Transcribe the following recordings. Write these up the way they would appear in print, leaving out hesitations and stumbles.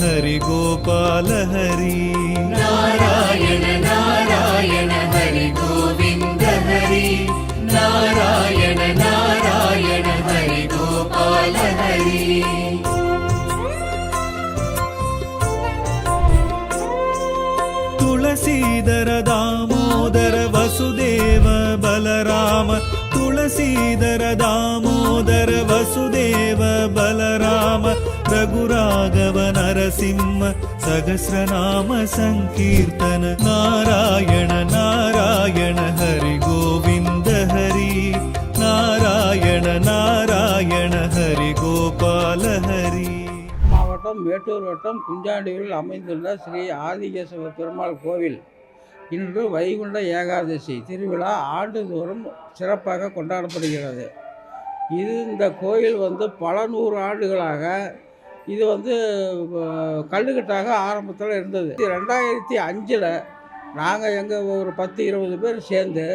हरि गोपाल हरि नारायण नारायण हरि गोविंद हरि नारायण नारायण हरि गोपाल हरि तुलसीधर दामोदर वसुदेव बलराम तुलसीधर दामोदर वसुदेव बलराम रघुराघव नरसिंह सहस्रनाम संकीर्तन नारायण नारायण हरि गोविंद हरि नारायण नारायण हरि गोपाल हरि மாவட்டம் மேட்டூர் வட்டம் குஞ்சாண்டியூரில் அமைந்துள்ள ஸ்ரீ ஆதிகேசவ பெருமாள் கோவில் இன்று வைகுண்ட ஏகாதசி திருவிழா ஆண்டுதோறும் சிறப்பாக கொண்டாடப்படுகிறது. இந்த கோயில் பல நூறு ஆண்டுகளாக இது கல்லுக்கட்டாக ஆரம்பத்தில் இருந்தது. 2005 நாங்கள் எங்கள் ஒரு 10-20 பேர் சேர்ந்து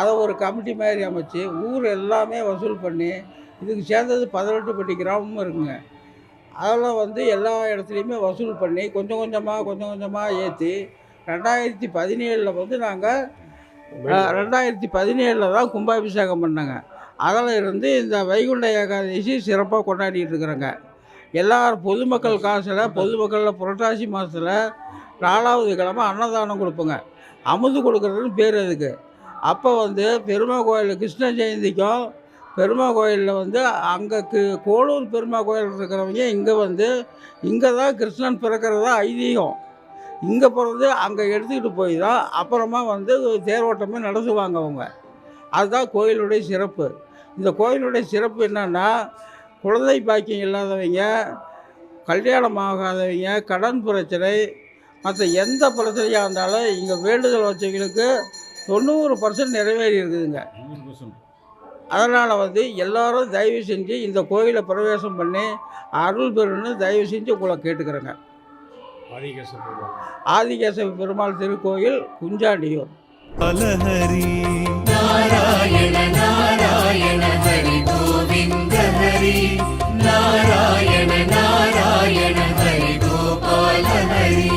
அதை ஒரு கமிட்டி மாதிரி அமைச்சு ஊர் எல்லாமே வசூல் பண்ணி இதுக்கு சேர்ந்தது 18 பட்டி கிராமமும் இருக்குங்க. அதெல்லாம் எல்லா இடத்துலையுமே வசூல் பண்ணி கொஞ்சம் கொஞ்சமாக ஏற்றி 2017 நாங்கள் 2017 தான் கும்பாபிஷேகம் பண்ணாங்க. அதில் இருந்து இந்த வைகுண்ட ஏகாதசி சிறப்பாக கொண்டாடிட்டு இருக்கிறாங்க. எல்லாரும் பொதுமக்கள் காசில் பொதுமக்களில் புரட்டாசி மாதத்தில் 4வது கிழமை அன்னதானம் கொடுப்போங்க. அமுது கொடுக்குறதுன்னு பேர் அதுக்கு. அப்போ பெருமா கோயில் கிருஷ்ண ஜெயந்திக்கும் பெருமா கோயிலில் அங்கே கோளூர் பெருமா கோயில் இருக்கிறவங்க இங்கே தான் கிருஷ்ணன் பிறக்கிறதா ஐதீகம். இங்கே பிறந்து அங்கே எடுத்துக்கிட்டு போய் தான் அப்புறமா தேரோட்டமே நடத்துவாங்க அவங்க. அதுதான் கோயிலுடைய சிறப்பு. இந்த கோயிலுடைய சிறப்பு என்னென்னா, குழந்தை பாக்கியம் இல்லாதவங்க, கல்யாணம் ஆகாதவங்க, கடன் பிரச்சனை, மற்ற எந்த பிரச்சனையாக இருந்தாலும் இங்கே வேண்டுதல் வச்சவங்களுக்கு 90% நிறைவேறி இருக்குதுங்க. அதனால் எல்லோரும் தயவு செஞ்சு இந்த கோயிலை பிரவேசம் பண்ணி அருள் பெறணும்னு தயவு செஞ்சு உங்களை கேட்டுக்கிறேங்க. ஆதிகேசவ பெருமாள் திருக்கோயில் குஞ்சாண்டியூர். ஹரி நாராயண நாராயண ஹரி கோவிந்த ஹரி நாராயண நாராயண ஹரி கோபால ஹரி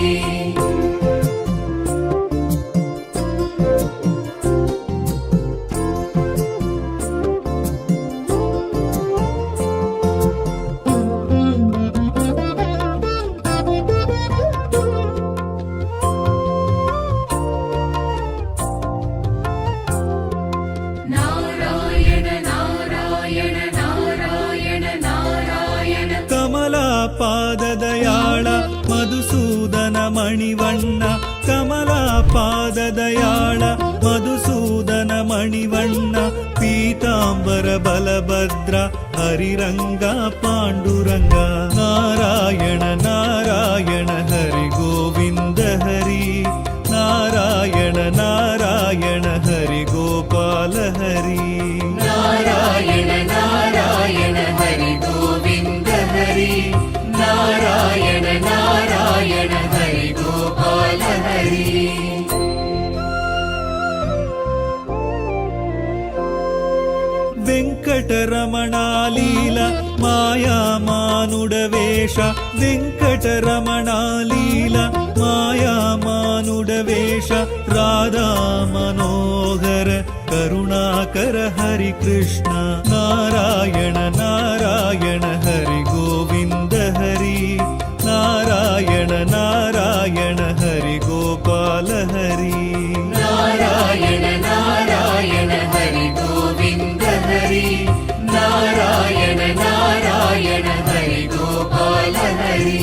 ಪಾದದಯಾಳ ಮಧುಸೂದನ ಮಣಿವಣ್ಣ ಕಮಲಾ ಪಾದದಯಾಳ ಮಧುಸೂದನ ಮಣಿವಣ್ಣ ಪೀತಾಂಬರ ಬಲಭದ್ರ ಹರಿರಂಗ ಪಾಂಡುರಂಗ ನಾರಾಯಣ ನಾರಾಯಣ ಹರಿ ಗೋವಿಂದ ಹರಿ ನಾರಾಯಣ ನಾರಾಯಣ ಹರಿ ಗೋಪಾಲ ಹರಿ ನಾರಾಯಣ ನಾರಾಯಣ ಹರಿ ಗೋವಿಂದ ಹರಿ ನಾರಾಯಣ ನಾರಾಯಣ ಹರಿ ಗೋಪಾಲ ಹರಿ వెంకటరమణ లీల మాయా మానుడ వేష వెంకటరమణ లీల మాయా మానుడ వేష రాధా మనోహర కరుణాకర హరి కృష్ణ నారాయణ నారాయణ హరి గోవింద హరి నారాయణ నారాయణ హరి గోపాల హరి నారాయణ నారాయణ హరి గోవింద హరి నారాయణ నారాయణ హరి గోపాల హరి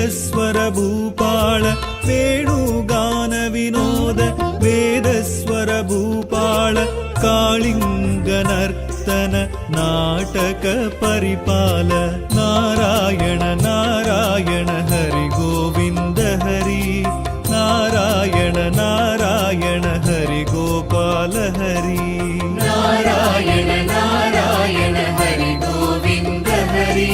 वीरस्वर भूपाल वेणुगान विनोद वेदस्वर भूपाल कालिङ्गनर्तन नाटक परिपाल नारायण नारायण हरि गोविन्द हरि नारायण नारायण हरि गोपाल हरि नारायण नारायण हरि गोविन्द हरि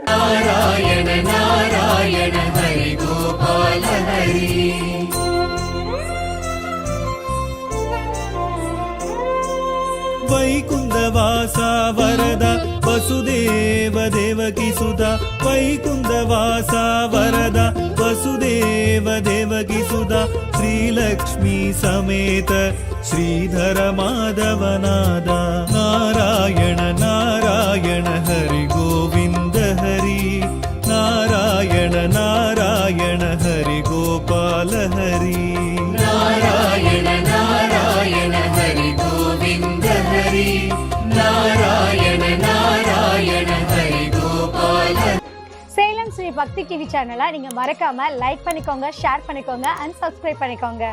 नारायण नारायण हरि गोपाल हरि वैकुण्ठवासा वरदा वसुदेव देवकी सुधा वैकुण्ठवासा वरदा वसुदेव देवकी सुधा श्रीलक्ष्मी समेत श्रीधर माधवनादा नारायण नारायण हरि गोविन्द हरि नारायण नारायण हरि गोपाल हरि नारायण नारायण हरि गोविन्द हरि नारायण नारायण हरि गोपाल சேலம் ஸ்ரீ பக்தி டிவி சேனலை நீங்கள் மறக்காமல் லைக் பண்ணிக்கோங்க, ஷேர் பண்ணிக்கோங்க அண்ட் சப்ஸ்கிரைப் பண்ணிக்கோங்க.